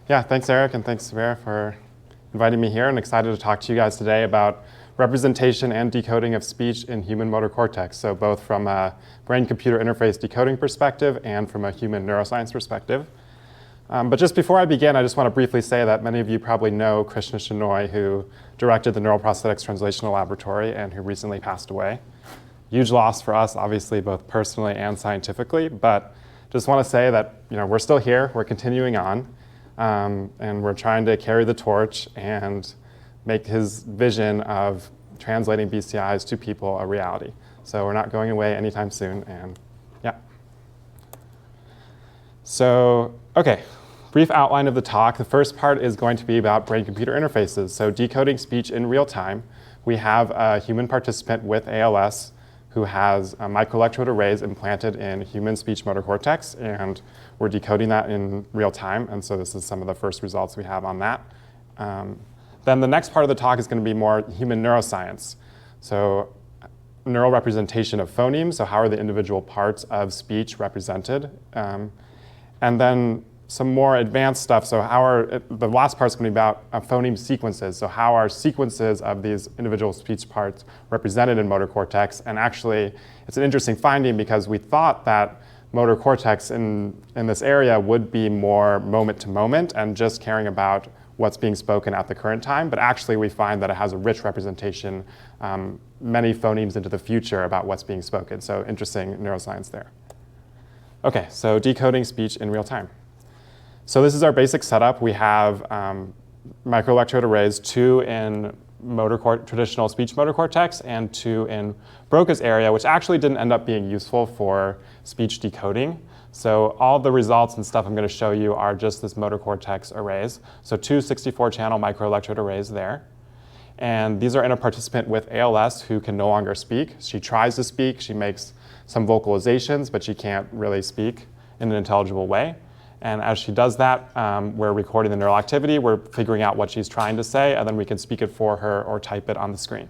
Yeah, thanks, Eric, and thanks, Vera, for inviting me here. I'm excited to talk to you guys today about representation and decoding of speech in human motor cortex, so both from a brain-computer interface decoding perspective and from a human neuroscience perspective. But just before I begin, I just want to briefly say that many of you probably know Krishna Shenoy, who directed the Neural Prosthetics Translational Laboratory and who recently passed away. Huge loss for us, obviously, both personally and scientifically, but just want to say that we're still here, we're continuing on, and we're trying to carry the torch and make his vision of translating BCIs to people a reality. So we're not going away anytime soon, and yeah. So, okay, brief outline of the talk. The first part is going to be about brain-computer interfaces, so decoding speech in real time. We have a human participant with ALS who has microelectrode arrays implanted in human speech motor cortex, and we're decoding that in real time, and so this is some of the first results we have on that. Then the next part of the talk is going to be more human neuroscience. So neural representation of phonemes, so how are the individual parts of speech represented? And then some more advanced stuff, so the last part's going to be about phoneme sequences, so how are sequences of these individual speech parts represented in motor cortex? And actually, it's an interesting finding because we thought that motor cortex in this area would be more moment to moment and just caring about what's being spoken at the current time, but actually we find that it has a rich representation, many phonemes into the future about what's being spoken, so interesting neuroscience there. Okay, so decoding speech in real time. So this is our basic setup. We have microelectrode arrays, 2 in traditional speech motor cortex and 2 in Broca's area, which actually didn't end up being useful for speech decoding. So all the results and stuff I'm going to show you are just this motor cortex arrays. So 2 64-channel microelectrode arrays there. And these are in a participant with ALS who can no longer speak. She tries to speak, she makes some vocalizations, but she can't really speak in an intelligible way. And as she does that, we're recording the neural activity, we're figuring out what she's trying to say, and then we can speak it for her or type it on the screen.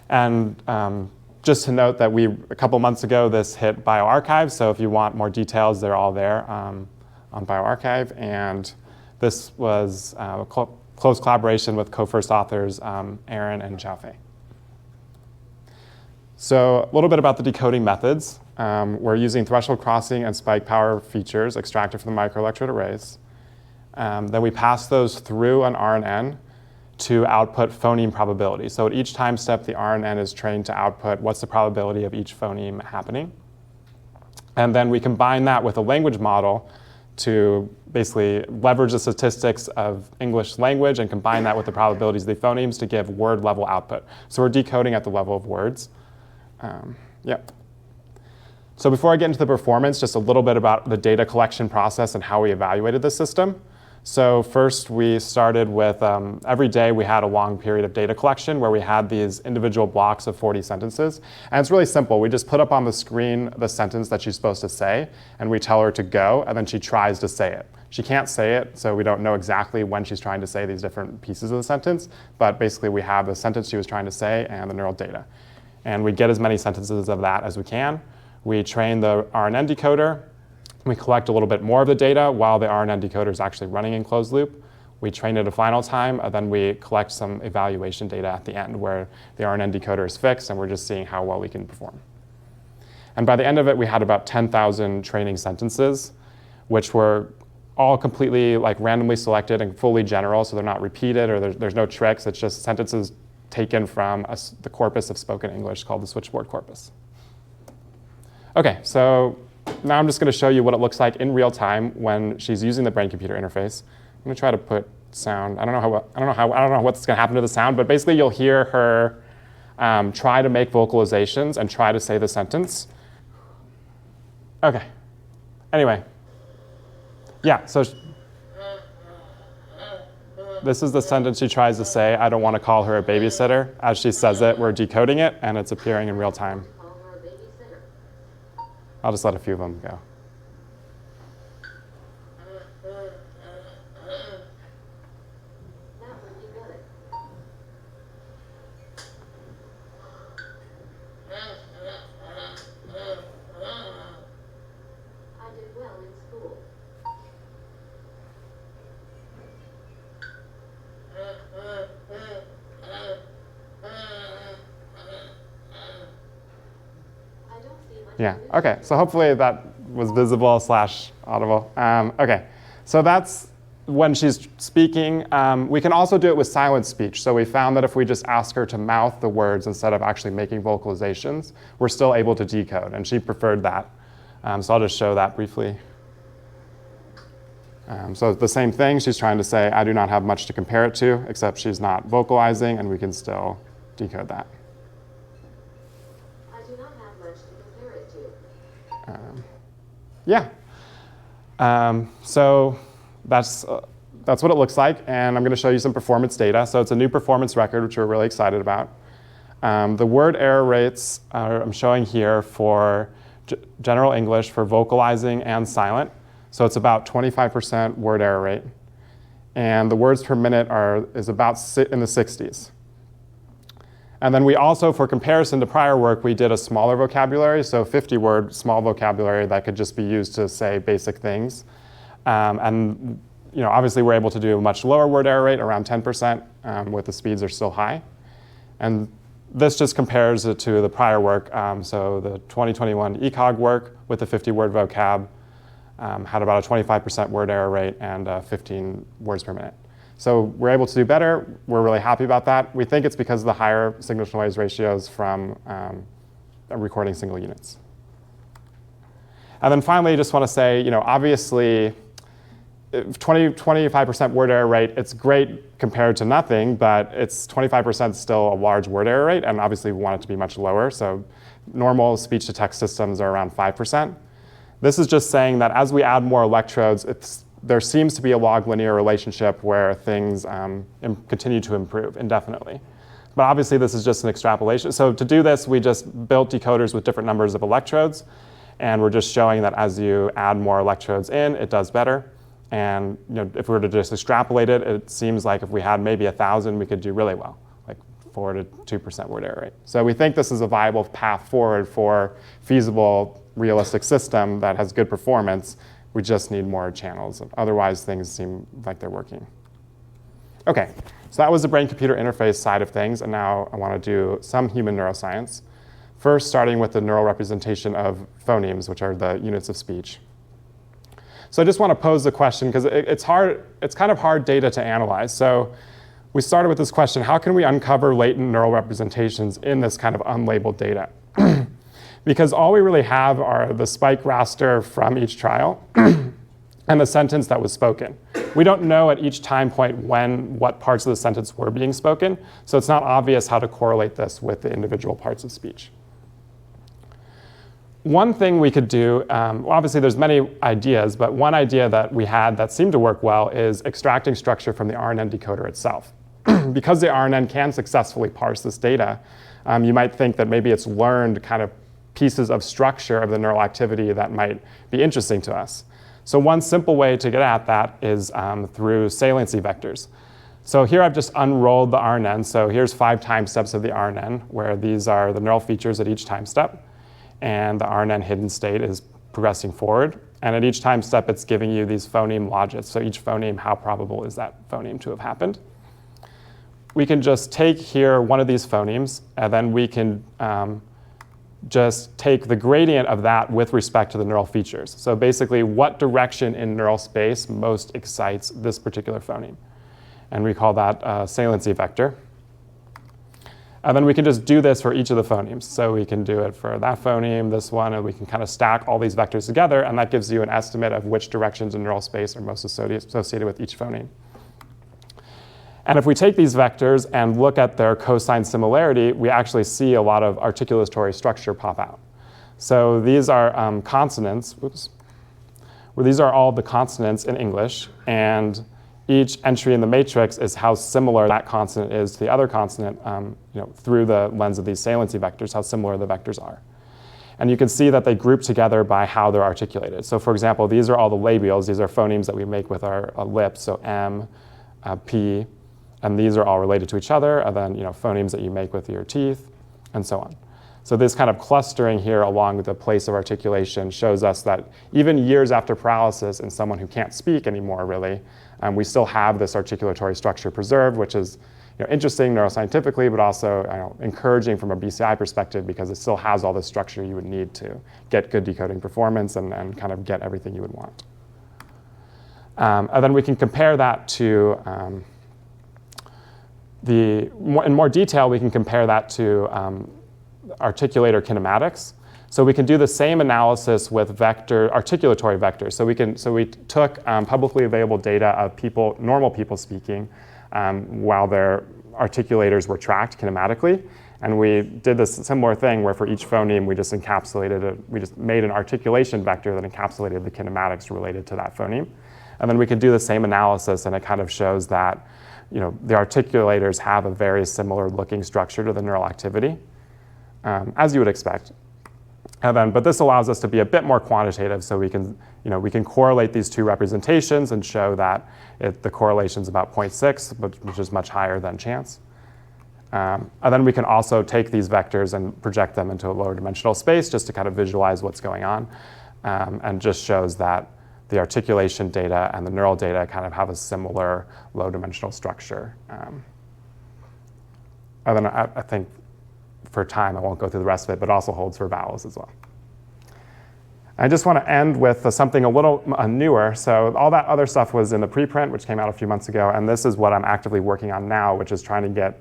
And just to note that a couple months ago, this hit bioRxiv, so if you want more details, they're all there on bioRxiv. And this was a close collaboration with co-first authors Aaron and Xiaofei. So a little bit about the decoding methods. We're using threshold crossing and spike power features extracted from the microelectrode arrays. Then we pass those through an RNN to output phoneme probability. So at each time step, the RNN is trained to output what's the probability of each phoneme happening. And then we combine that with a language model to basically leverage the statistics of English language and combine that with the probabilities of the phonemes to give word-level output. So we're decoding at the level of words. Yep. So before I get into the performance, just a little bit about the data collection process and how we evaluated the system. So first we started with, every day we had a long period of data collection where we had these individual blocks of 40 sentences. And it's really simple. We just put up on the screen the sentence that she's supposed to say, and we tell her to go, and then she tries to say it. She can't say it, so we don't know exactly when she's trying to say these different pieces of the sentence, but basically we have the sentence she was trying to say and the neural data. And we get as many sentences of that as we can. We train the RNN decoder. We collect a little bit more of the data while the RNN decoder is actually running in closed loop. We train it a final time, and then we collect some evaluation data at the end where the RNN decoder is fixed, and we're just seeing how well we can perform. And by the end of it, we had about 10,000 training sentences, which were all completely randomly selected and fully general, so they're not repeated or there's no tricks. It's just sentences taken from the corpus of spoken English called the switchboard corpus. Okay, so now I'm just going to show you what it looks like in real time when she's using the brain-computer interface. I'm going to try to put sound. I don't know what's going to happen to the sound, but basically you'll hear her try to make vocalizations and try to say the sentence. Okay. Anyway, yeah. So this is the sentence she tries to say. I don't want to call her a babysitter. As she says it, we're decoding it, and it's appearing in real time. I'll just let a few of them go. Yeah, okay, so hopefully that was visible / audible. Okay, so that's when she's speaking. We can also do it with silent speech. So we found that if we just ask her to mouth the words instead of actually making vocalizations, we're still able to decode, and she preferred that. So I'll just show that briefly. So the same thing, she's trying to say, I do not have much to compare it to, except she's not vocalizing, and we can still decode that. I do not have much to compare it to. So that's what it looks like, and I'm going to show you some performance data. So it's a new performance record, which we're really excited about. The word error rates I'm showing here for general English for vocalizing and silent. So it's about 25% word error rate. And the words per minute is about in the 60s. And then we also, for comparison to prior work, we did a smaller vocabulary, so 50-word small vocabulary that could just be used to say basic things. And obviously we're able to do a much lower word error rate, around 10%, with the speeds are still high. And this just compares it to the prior work. So the 2021 ECOG work with the 50-word vocab had about a 25% word error rate and 15 words per minute. So we're able to do better. We're really happy about that. We think it's because of the higher signal-to-noise ratios from recording single units. And then finally, I just want to say, obviously, 25% word error rate, it's great compared to nothing, but it's 25% still a large word error rate, and obviously we want it to be much lower. So normal speech-to-text systems are around 5%. This is just saying that as we add more electrodes, there seems to be a log linear relationship where things continue to improve indefinitely. But obviously, this is just an extrapolation. So to do this, we just built decoders with different numbers of electrodes. And we're just showing that as you add more electrodes in, it does better. And if we were to just extrapolate it, it seems like if we had maybe 1,000, we could do really well, like 4 to 2% word error rate. So we think this is a viable path forward for feasible, realistic system that has good performance. We just need more channels. Otherwise, things seem like they're working. Okay, so that was the brain-computer interface side of things, and now I want to do some human neuroscience. First, starting with the neural representation of phonemes, which are the units of speech. So I just want to pose the question, because it's kind of hard data to analyze. So we started with this question, how can we uncover latent neural representations in this kind of unlabeled data? Because all we really have are the spike raster from each trial and the sentence that was spoken. We don't know at each time point what parts of the sentence were being spoken, so it's not obvious how to correlate this with the individual parts of speech. One thing we could do, obviously there's many ideas, but one idea that we had that seemed to work well is extracting structure from the RNN decoder itself. Because the RNN can successfully parse this data, you might think that maybe it's learned kind of pieces of structure of the neural activity that might be interesting to us. So one simple way to get at that is through saliency vectors. So here I've just unrolled the RNN. So here's 5 time steps of the RNN, where these are the neural features at each time step. And the RNN hidden state is progressing forward. And at each time step, it's giving you these phoneme logits. So each phoneme, how probable is that phoneme to have happened? We can just take here one of these phonemes, and then we can just take the gradient of that with respect to the neural features. So basically, what direction in neural space most excites this particular phoneme? And we call that a saliency vector. And then we can just do this for each of the phonemes. So we can do it for that phoneme, this one, and we can kind of stack all these vectors together, and that gives you an estimate of which directions in neural space are most associated with each phoneme. And if we take these vectors and look at their cosine similarity, we actually see a lot of articulatory structure pop out. So these are consonants, where these are all the consonants in English, and each entry in the matrix is how similar that consonant is to the other consonant through the lens of these saliency vectors, how similar the vectors are. And you can see that they group together by how they're articulated. So for example, these are all the labials. These are phonemes that we make with our lips, so M, P, and these are all related to each other, and then phonemes that you make with your teeth, and so on. So this kind of clustering here along the place of articulation shows us that even years after paralysis in someone who can't speak anymore, really, we still have this articulatory structure preserved, which is interesting neuroscientifically, but also encouraging from a BCI perspective because it still has all the structure you would need to get good decoding performance and kind of get everything you would want. And then we can compare that to in more detail, we can compare that to articulator kinematics. So we can do the same analysis with articulatory vectors. So we took publicly available data of normal people speaking while their articulators were tracked kinematically. And we did this similar thing where for each phoneme, we just made an articulation vector that encapsulated the kinematics related to that phoneme. And then we could do the same analysis, and it kind of shows that the articulators have a very similar looking structure to the neural activity, as you would expect. But this allows us to be a bit more quantitative, so we can correlate these two representations and show that the correlation is about 0.6, which is much higher than chance. And then we can also take these vectors and project them into a lower dimensional space just to kind of visualize what's going on, and just shows that the articulation data and the neural data kind of have a similar low dimensional structure. And then I think for time, I won't go through the rest of it, but it also holds for vowels as well. I just want to end with something a little newer. So all that other stuff was in the preprint, which came out a few months ago, and this is what I'm actively working on now, which is trying to get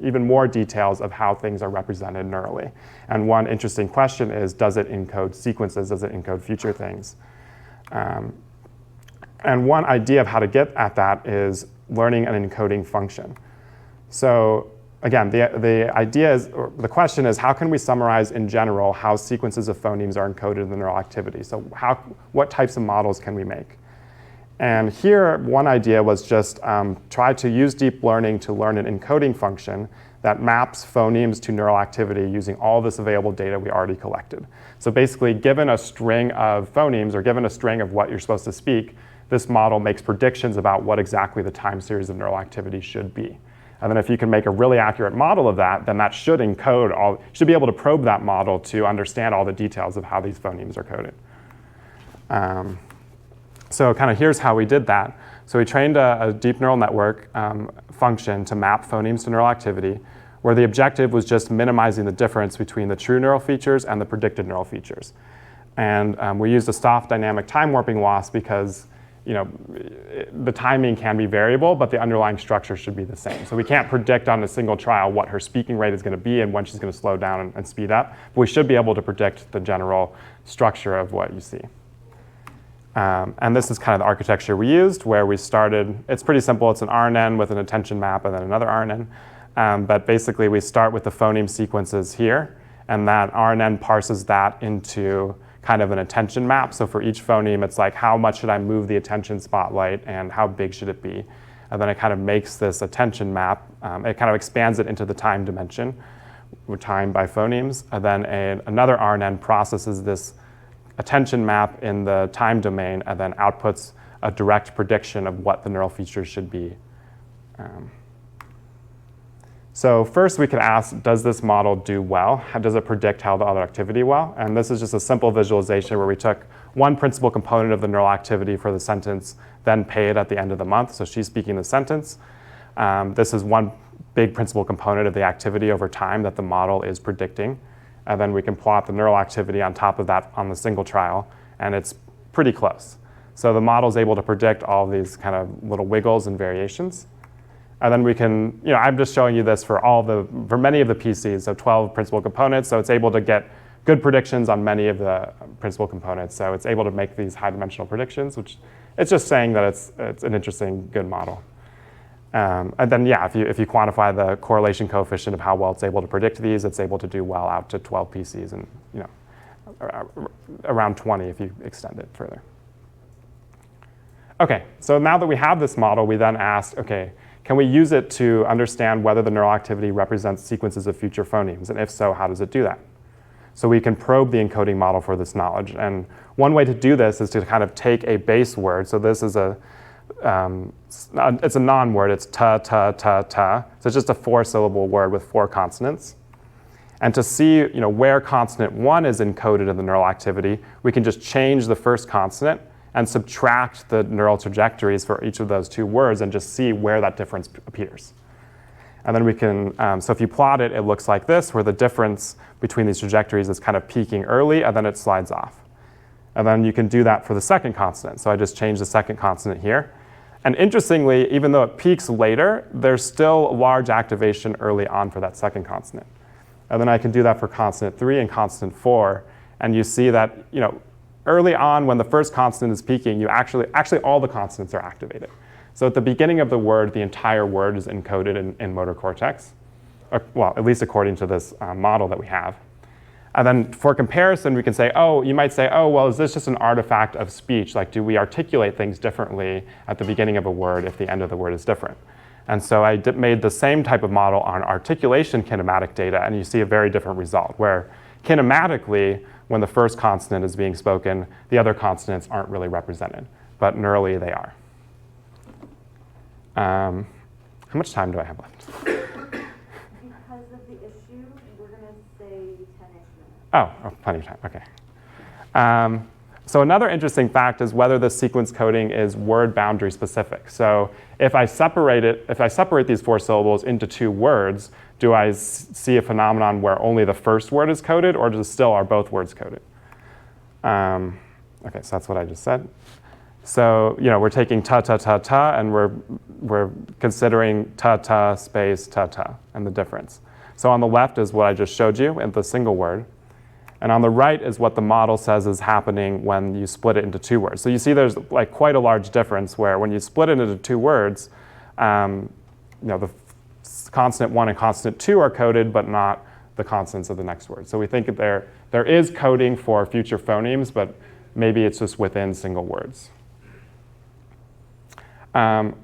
even more details of how things are represented neurally. And one interesting question is, does it encode sequences? Does it encode future things? And one idea of how to get at that is learning an encoding function. So again, the question is, how can we summarize in general how sequences of phonemes are encoded in the neural activity? So what types of models can we make? And here, one idea was just try to use deep learning to learn an encoding function that maps phonemes to neural activity using all this available data we already collected. So basically, given a string of phonemes, or given a string of what you're supposed to speak, this model makes predictions about what exactly the time series of neural activity should be. And then if you can make a really accurate model of that, then that should encode should be able to probe that model to understand all the details of how these phonemes are coded. So kind of here's how we did that. So we trained a deep neural network function to map phonemes to neural activity, where the objective was just minimizing the difference between the true neural features and the predicted neural features. And we used a soft dynamic time warping loss because the timing can be variable, but the underlying structure should be the same. So we can't predict on a single trial what her speaking rate is going to be and when she's going to slow down and speed up. But we should be able to predict the general structure of what you see. And this is kind of the architecture we used, where we started. It's pretty simple. It's an RNN with an attention map and then another RNN. But basically, we start with the phoneme sequences here, and that RNN parses that into kind of an attention map. So for each phoneme, it's like, how much should I move the attention spotlight, and how big should it be? And then it kind of makes this attention map. It kind of expands it into the time dimension, time by phonemes. And then another RNN processes this attention map in the time domain and then outputs a direct prediction of what the neural features should be. So first we could ask, does this model do well? How does it predict how the other activity well? And this is just a simple visualization where we took one principal component of the neural activity for the sentence, then pay it at the end of the month. So she's speaking the sentence. This is one big principal component of the activity over time that the model is predicting. And then we can plot the neural activity on top of that on the single trial, and it's pretty close. So the model is able to predict all these kind of little wiggles and variations. And then we can, I'm just showing you this for many of the PCs, so 12 principal components, so it's able to get good predictions on many of the principal components. So it's able to make these high dimensional predictions, which it's just saying that it's an interesting, good model. And then, if you quantify the correlation coefficient of how well it's able to predict these, it's able to do well out to 12 PCs and around 20 if you extend it further. Okay, so now that we have this model, we then asked, okay, can we use it to understand whether the neural activity represents sequences of future phonemes? And if so, how does it do that? So we can probe the encoding model for this knowledge. And one way to do this is to kind of take a base word. So this is it's a non-word. It's ta, ta, ta, ta. So it's just a 4-syllable word with 4 consonants. And to see where consonant 1 is encoded in the neural activity, we can just change the first consonant and subtract the neural trajectories for each of those 2 words and just see where that difference appears. And then we can, so if you plot it, it looks like this, where the difference between these trajectories is kind of peaking early, and then it slides off. And then you can do that for the second consonant. So I just changed the second consonant here. And interestingly, even though it peaks later, there's still large activation early on for that second consonant. And then I can do that for consonant 3 and consonant 4. And you see that, early on when the first consonant is peaking, you actually all the consonants are activated. So at the beginning of the word, the entire word is encoded in motor cortex, well, at least according to this model that we have. And then for comparison, we can say, you might say, well, is this just an artifact of speech? Like, do we articulate things differently at the beginning of a word if the end of the word is different? And so I made the same type of model on articulation kinematic data, and you see a very different result, where kinematically, when the first consonant is being spoken, the other consonants aren't really represented, but neurally they are. How much time do I have left? Because of the issue, we're going to say 10-ish minutes. Oh, plenty of time, okay. So another interesting fact is whether the sequence coding is word boundary specific. So if I separate these 4 syllables into 2 words, do I see a phenomenon where only the first word is coded, or are both words coded? Okay, so that's what I just said. So we're taking ta ta ta ta, and we're considering ta ta space ta ta and the difference. So on the left is what I just showed you in the single word, and on the right is what the model says is happening when you split it into 2 words. So you see there's like quite a large difference where when you split it into 2 words, the consonant 1 and consonant 2 are coded, but not the consonants of the next word. So we think that there is coding for future phonemes, but maybe it's just within single words.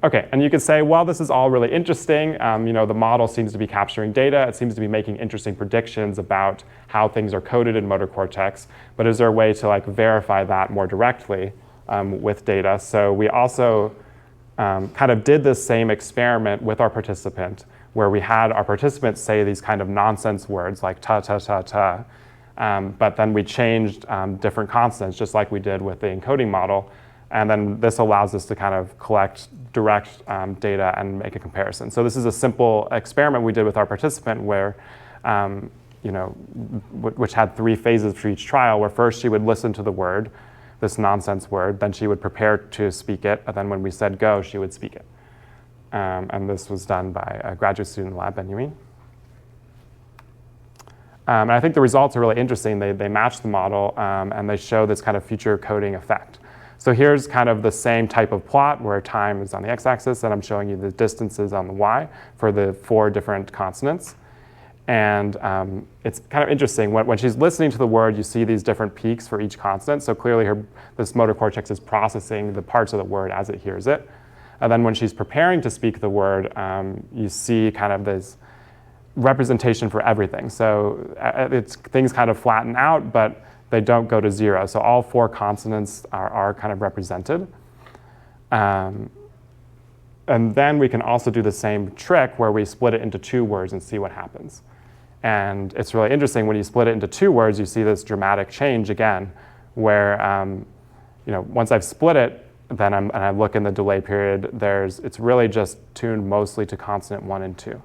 Okay, and you could say, well, this is all really interesting. The model seems to be capturing data. It seems to be making interesting predictions about how things are coded in motor cortex. But is there a way to verify that more directly with data? So we also kind of did this same experiment with our participant, where we had our participants say these kind of nonsense words like ta ta ta ta, but then we changed different consonants, just like we did with the encoding model. And then this allows us to kind of collect direct data and make a comparison. So this is a simple experiment we did with our participant where, which had 3 phases for each trial, where first she would listen to the word, this nonsense word, then she would prepare to speak it, and then when we said go, she would speak it. And this was done by a graduate student in the lab, Benjamin. And I think the results are really interesting. They match the model, and they show this kind of future coding effect. So here's kind of the same type of plot where time is on the x-axis, and I'm showing you the distances on the y for the 4 different consonants. And it's kind of interesting. When she's listening to the word, you see these different peaks for each consonant. So clearly this motor cortex is processing the parts of the word as it hears it. And then when she's preparing to speak the word, you see kind of this representation for everything. So things kind of flatten out, but they don't go to 0. So all 4 consonants are kind of represented. And then we can also do the same trick where we split it into 2 words and see what happens. And it's really interesting when you split it into 2 words, you see this dramatic change again, where once I've split it, then and I look in the delay period, it's really just tuned mostly to consonant 1 and 2.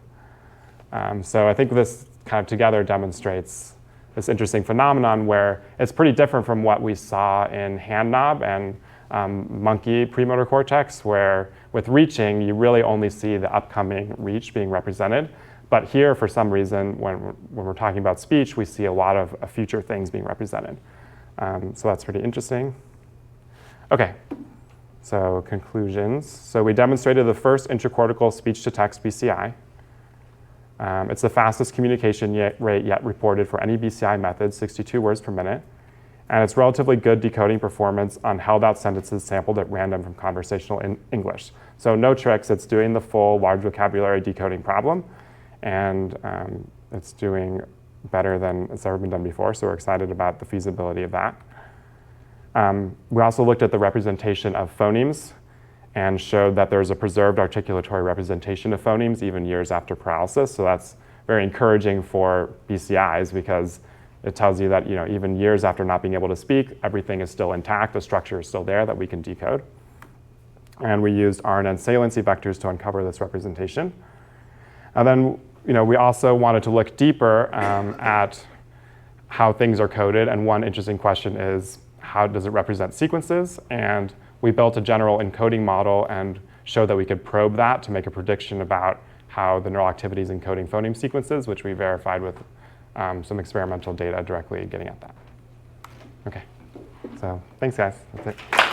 So I think this kind of together demonstrates this interesting phenomenon where it's pretty different from what we saw in hand knob and monkey premotor cortex, where with reaching, you really only see the upcoming reach being represented. But here, for some reason, when we're talking about speech, we see a lot of future things being represented. So that's pretty interesting. Okay, so conclusions. So we demonstrated the first intracortical speech-to-text BCI. It's the fastest communication rate yet reported for any BCI method, 62 words per minute. And it's relatively good decoding performance on held out sentences sampled at random from conversational English. So no tricks, it's doing the full large vocabulary decoding problem. And it's doing better than it's ever been done before, so we're excited about the feasibility of that. We also looked at the representation of phonemes and showed that there's a preserved articulatory representation of phonemes even years after paralysis. So that's very encouraging for BCIs because it tells you that even years after not being able to speak, everything is still intact, the structure is still there that we can decode. And we used RNN saliency vectors to uncover this representation. And then we also wanted to look deeper at how things are coded. And one interesting question is, how does it represent sequences? And we built a general encoding model and showed that we could probe that to make a prediction about how the neural activity is encoding phoneme sequences, which we verified with some experimental data directly getting at that. OK, so thanks, guys. That's it.